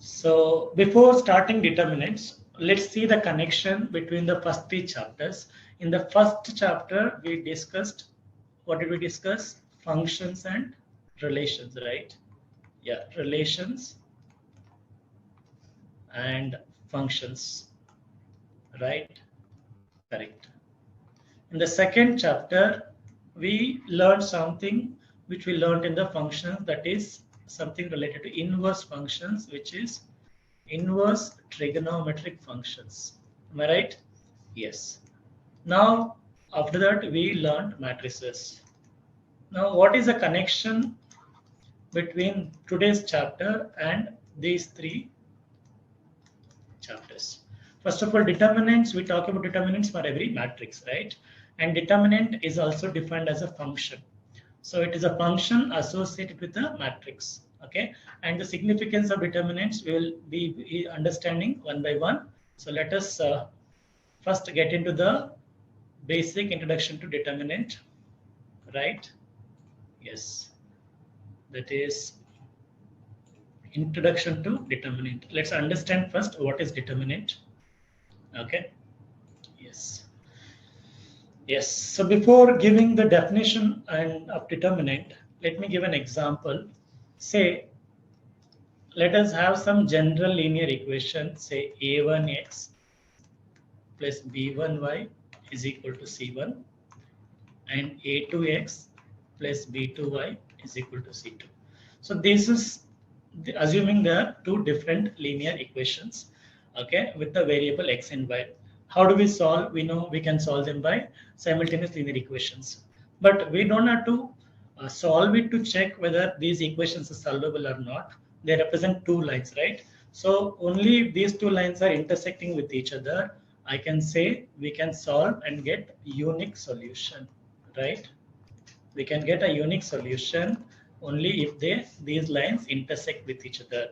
So before starting determinants, let's see the connection between the first three chapters. In the first chapter, we discussed, what did we discuss? Functions and relations, right? Yeah, relations and functions, right? Correct. In the second chapter, we learned something which we learned in the functions, that is something related to inverse functions, which is inverse trigonometric functions. Am I right? Yes. Now, after that, we learned matrices. Now, what is the connection between today's chapter and these three chapters? First of all, determinants, we talk about determinants for every matrix, right? And determinant is also defined as a function. So it is a function associated with a matrix, okay? And the significance of determinants we will be understanding one by one. So let us first get into the basic introduction to determinant, right? Yes, that is introduction to determinant. Let's understand first what is determinant. Okay. Yes. Yes. So before giving the definition and of determinant, let me give an example. Say, let us have some general linear equation. Say a1x plus b1y is equal to c1, and a2x plus b2y is equal to c2. So this is assuming there are two different linear equations, okay, with the variable x and y. How do we solve? We know we can solve them by simultaneous linear equations, but we don't have to solve it to check whether these equations are solvable or not. They represent two lines, right? So only if these two lines are intersecting with each other, I can say we can solve and get unique solution, right? We can get a unique solution only if these lines intersect with each other.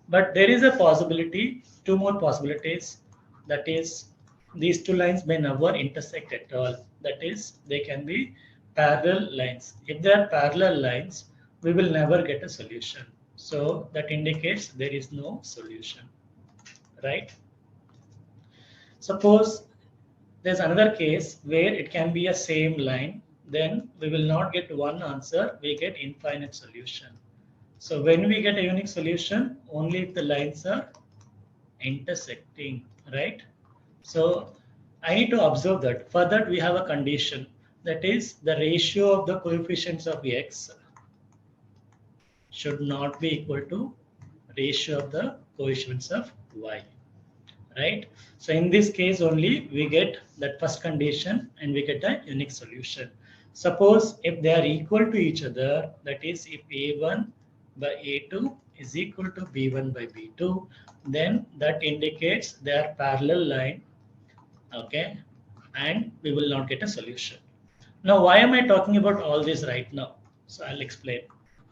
But there is a possibility, two more possibilities, that is these two lines may never intersect at all. That is, they can be parallel lines. If they are parallel lines, we will never get a solution. So that indicates there is no solution, right? Suppose there's another case where it can be a same line, then we will not get one answer, we get infinite solution. So when we get a unique solution, only if the lines are intersecting, right? So I need to observe that. For that, we have a condition, that is the ratio of the coefficients of x should not be equal to ratio of the coefficients of y, right? So in this case only we get that first condition and we get a unique solution. Suppose if they are equal to each other, that is if a1 by a2 is equal to b1 by b2, then that indicates they are parallel line, okay, and we will not get a solution. Now why am I talking about all this right now? So I'll explain.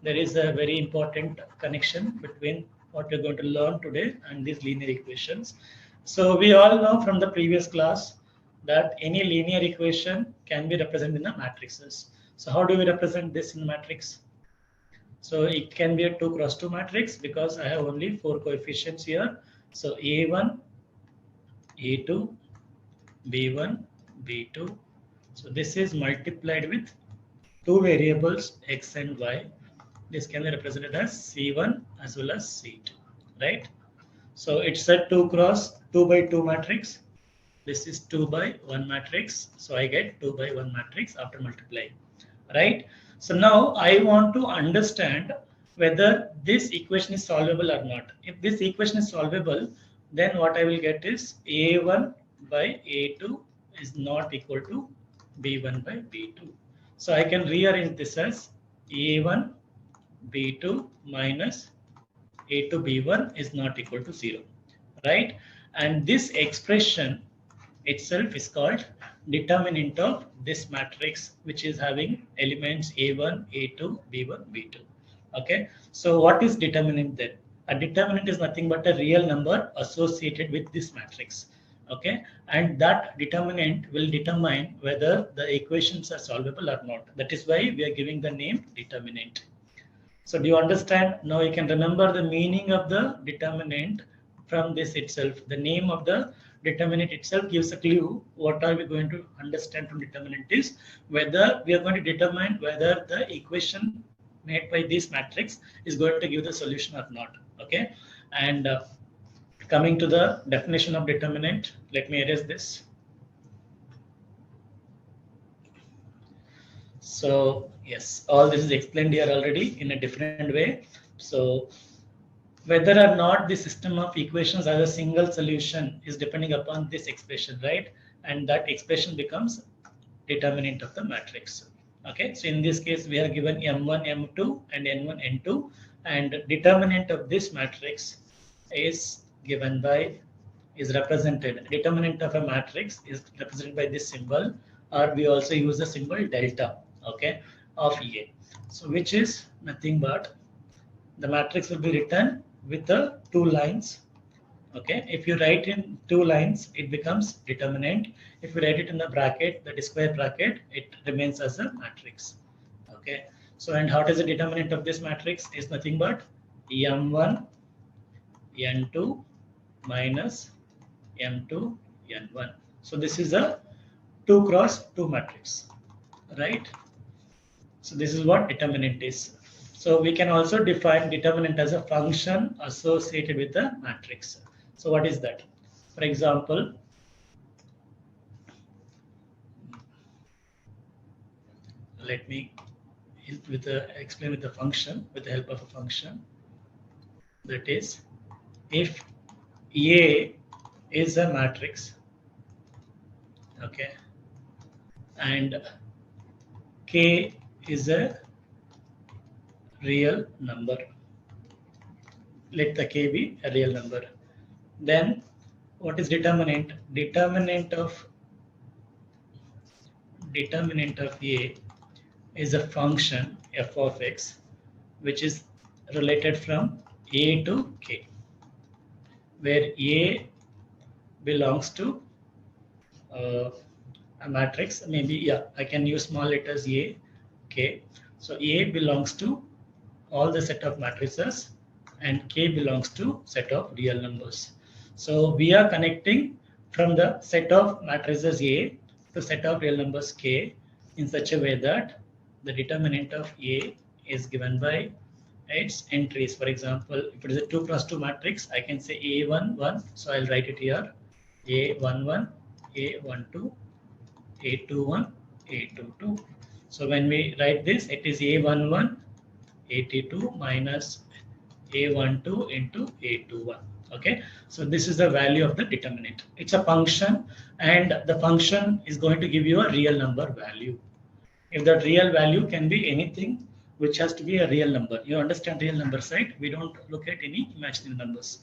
There is a very important connection between what you're going to learn today and these linear equations. So we all know from the previous class that any linear equation can be represented in the matrices. So how do we represent this in the matrix? So it can be a 2 cross 2 matrix because I have only 4 coefficients here. So a1, a2, b1, b2. So this is multiplied with two variables x and y. This can be represented as c1 as well as c2, right? So it's a 2 cross 2 by 2 matrix. This is 2 by 1 matrix. So I get 2 by 1 matrix after multiplying, right? So now I want to understand whether this equation is solvable or not. If this equation is solvable, then what I will get is a1 by a2 is not equal to b1 by b2. So I can rearrange this as a1 b2 minus a2 b1 is not equal to 0, right? And this expression itself is called determinant of this matrix, which is having elements a1, a2, b1, b2. Okay, so what is determinant then? A determinant is nothing but a real number associated with this matrix. Okay, and that determinant will determine whether the equations are solvable or not. That is why we are giving the name determinant. So do you understand? Now you can remember the meaning of the determinant from this itself. The name of the determinant itself gives a clue. What are we going to understand from determinant is whether we are going to determine whether the equation made by this matrix is going to give the solution or not. Okay. And coming to the definition of determinant, let me erase this. So yes, all this is explained here already in a different way. So whether or not the system of equations has a single solution is depending upon this expression, right? And that expression becomes determinant of the matrix. Okay, so in this case, we are given m1, m2, and n1, n2, and determinant of this matrix is given by, is represented, determinant of a matrix is represented by this symbol, or we also use the symbol delta, okay, of A. So which is nothing but the matrix will be written with the two lines. Okay, if you write in two lines, it becomes determinant. If you write it in the bracket, that is square bracket, it remains as a matrix. Okay, so and how does the determinant of this matrix is nothing but m1 n2 minus m2 n1. So this is a 2 cross 2 matrix, right? So this is what determinant is. So we can also define determinant as a function associated with the matrix. So what is that? For example, let me explain with the function, with the help of a function. That is, if A is a matrix, okay, and K is a real number, let the K be a real number, then what is determinant? Determinant of A is a function f of x which is related from A to K, where A belongs to a matrix. Maybe, yeah, I can use small letters A, K. So A belongs to all the set of matrices and K belongs to set of real numbers. So we are connecting from the set of matrices A to set of real numbers K in such a way that the determinant of A is given by its entries. For example, if it is a 2 cross 2 matrix, I can say A1, 1. So I'll write it here. A11, A12, A21, A22. So when we write this, it is A11, A22 minus A12 into A21. Okay, so this is the value of the determinant. It's a function, and the function is going to give you a real number value. If that real value can be anything which has to be a real number. You understand real numbers, right? We don't look at any imaginary numbers.